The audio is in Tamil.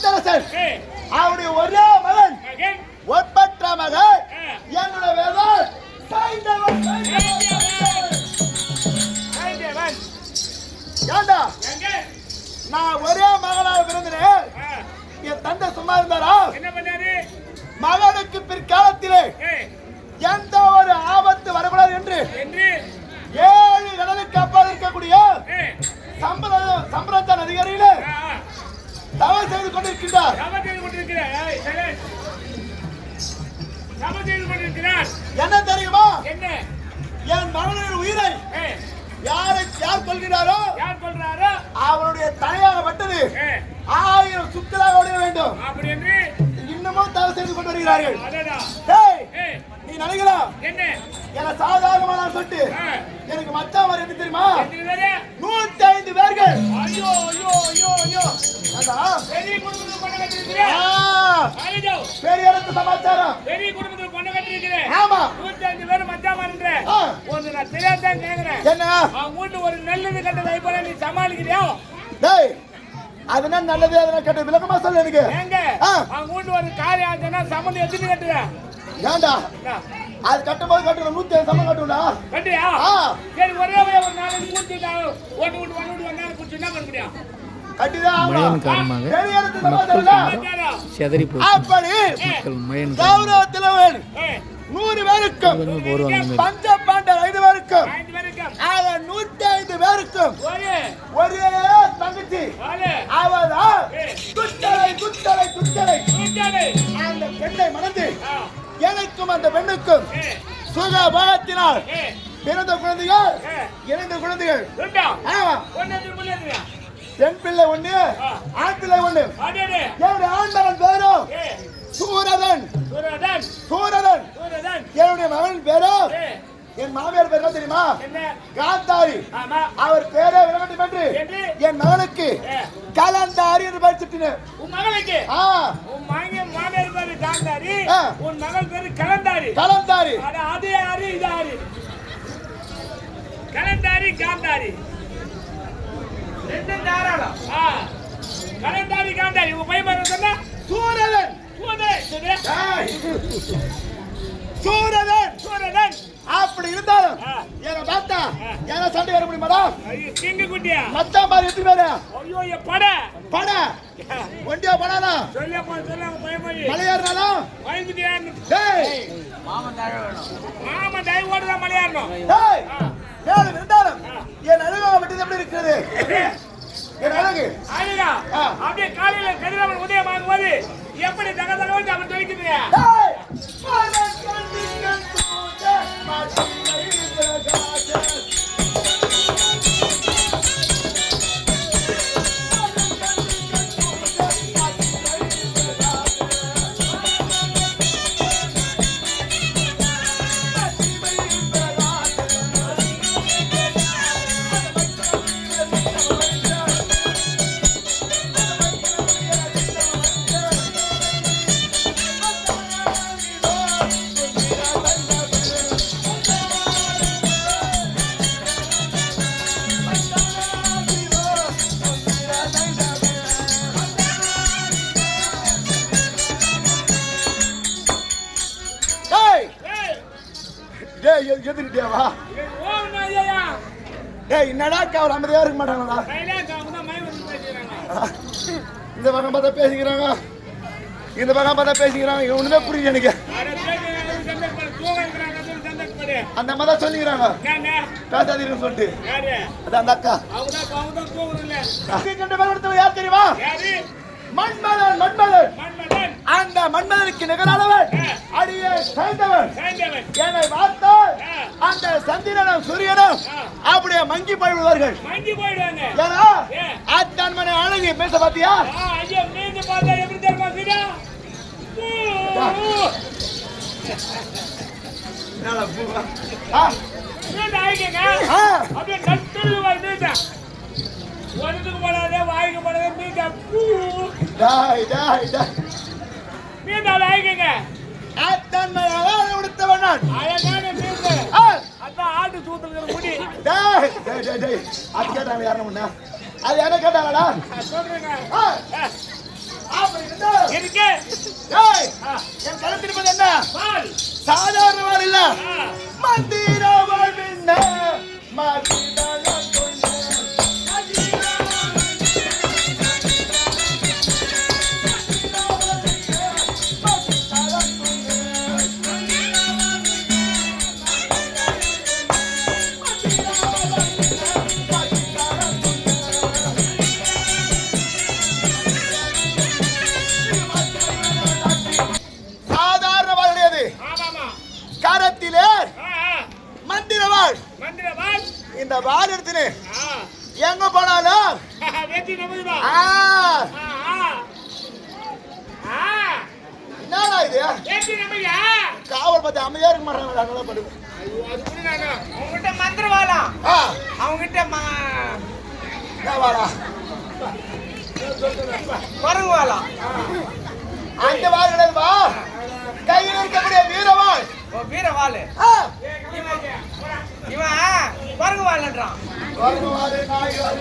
சித்தரசன் அவருடைய ஒரே மகன் ஒப்பற்ற மகன் என்னோட வேதம் சாய்ந்தவன். ஏண்டா நான் ஒரே மகனாக பிறந்தேன். என் தந்தை சும்மா இருந்தாரா? மகனுக்கு பிற்காலத்திலே எந்த ஒரு ஆபத்து வரக்கூடாது என்று 7 கடலுக்கு அப்பால் இருக்கக்கூடிய சம்பிரதாய அதிகாரியில தவறு செய்து கொண்டிருக்கின்றார். என்ன தெரியுமா? என் மகனின் உயிரை யார் கொள்கிறாரோ அவருடைய தலையாகப்பட்டது 1000 சுக்கலாக உடைய வேண்டும் இன்னமும் தவறு செய்து கொண்டு வருகிறார்கள். நீ நினைக்கலாம் என்ன சாதாரணமான சொல்லிட்டு எனக்கு மச்சான் வர எப்படி தெரியுமா? 105 பேர்கள். பெரிய இடத்து சமாச்சாரம். ஆமா 105 பேர் மச்சான் வரன்ற ஒன்னு நான் தெரியாதான் கேக்குறேன். என்ன அவங்க ஒரு நல்லது கட்டதை போல நீ சமாளிக்கிறியா? டேய் அதுனா நல்லது அதனா கட்ட விளக்கமா சொல்ல எனக்கு. ஏங்க அவங்க ஒரு காரியம் ஆச்சுனா சம்பந்தம் எத்திட்டு கட்டுற. ஏண்டா அது கட்டும்போது கட்டுற 105 சம்பந்தம் கட்டுடா. கட்டியா? சரி ஒரே ஒரு நாளைக்கு மூஞ்சி ஓட்டு வந்தால குச்சி என்ன பண்ண முடியும்? கட்டிதான் மழையின் காரணமாக பெரிய இடத்து சமாச்சாரம் செதறி போய் அப்படி கௌரவத்தில் 100 பேருக்கும் பஞ்ச பாண்டர் 5 பேருக்கும் 105 பேருக்கும் ஒரே தங்கச்சி அவதான் குத்தலை அந்த பெண்ணை மணந்து எனக்கும் அந்த பெண்ணுக்கும் சுகபாகத்தினால் பிறந்த குழந்தைகள் 2 குழந்தைகள். பெண் பிள்ளை 1 ஆண் பிள்ளை 1. என்னுடைய ஆண்டவன் பேரோ சூரதன். என்னுடைய மகன் பேரோ என் மாமியார் பேர் தெரியுமா? காந்தாரி. அவர் பேரே விளங்கட்டும் என்று என் மகனுக்கு கலந்தாரி என்று படிச்சுட்டேன். உன் மகளுக்கு உன் மாமியார் பேரு காந்தாரி, உன் மகள் பேரு கலந்தாரி. அது யாரு இது யாரு? கலந்தாரி காந்தாரி ரெண்டும் தாராளம். கலந்தாரி காந்தாரி உங்க பையன் பேர் சொன்னா சூரதன். அப்படி இருந்தாலும் என்ன பார்த்தா என்ன சண்டை வர முடியுமாடா? கிங்க குட்டியா மச்சான் பாரு எப்படி வேற? ஐயோ பட ஒண்டியா படானா சொல்ல பையன் மலையாறனால பயந்துட்டியா? டேய் மாமா டை ஓடுற மலையாறணும். டேய் மேல இருந்தாலும் என் அழகாக விட்டது எப்படி இருக்குது? என் அழகு அழகா அப்படியே காலையில கதிரவன் உதயமாகும் போது எப்படி தகதகவன் அவன் துவைக்குது. எதிரிட்டியாவா? டேய் என்னடா அவர் அமைதியா இருக்க மாட்டாங்களா? இந்த பக்கம் பார்த்தா பேசிக்கிறாங்க, இந்த பக்கம் பார்த்தா பேசிக்கிறாங்க. ஒண்ணுமே புரியல எனக்கு. அந்த அம்மா தான் சொல்லிக்கிறாங்க பேசாதீங்கன்னு சொல்லிட்டு. அது அந்த அக்கா யார் தெரியுமா? மன்மதன். அந்த மன்மதனுக்கு நிகரானவன் அடியே சேர்ந்தவன். என்னை பார்த்தால் அந்த சந்திரனும் சூரியனும் அப்படியே மங்கி போய்விடுவார்கள். ஏன்னா அத்தான் மனை அழகி பேச பாத்தியா? ஒன்றுக்கு போடாதே வாய்க்கு போடாதே மீண்டால ஆயிக்கங்க. அத்தான் மனை உடுத்தவன் நான். அதான் ஆட்டு சூத்துல முடி. அது கேட்டாங்க யாரும் அது என்ன கேட்டாங்களா? சொல்றேங்க. அப்ப இருக்கு. ஏய், ஆ, என் கழுத்தில் இருப்பது என்ன பால். சாதாரண வாழ் இல்ல ஆ, மந்திர வாழ்வின்ன மதிதான கொண்ட சாதாரண வாழ் கிடையாது ஆமாமா. கரத்திலே ஆ, ஆ, மந்திர வாழ் மந்திர பால். இந்த வாழ் எடுத்துன்னு ஆ, எங்க போனாலும் வெற்றி நமதுதான். ஆ, ஆ, ஆ. ஆ, என்னடா இது வெற்றி நமயா. காவல் பத்தி அமைதியா இருக்க மாட்டாங்க நல்லா படுது ஐயோ, அது கூட நானு. அவங்ககிட்ட மந்திரவாளம். ஆ அவங்ககிட்ட என்ன வாடா குரங்குவாளம். அந்த வாழ் கிடையாதுப்பா கையில் இருக்கக்கூடிய வீரவாள் வீரவாளு. ஆ இவன் குரங்குவாளன்றான். வருவாரு நாய் வாரு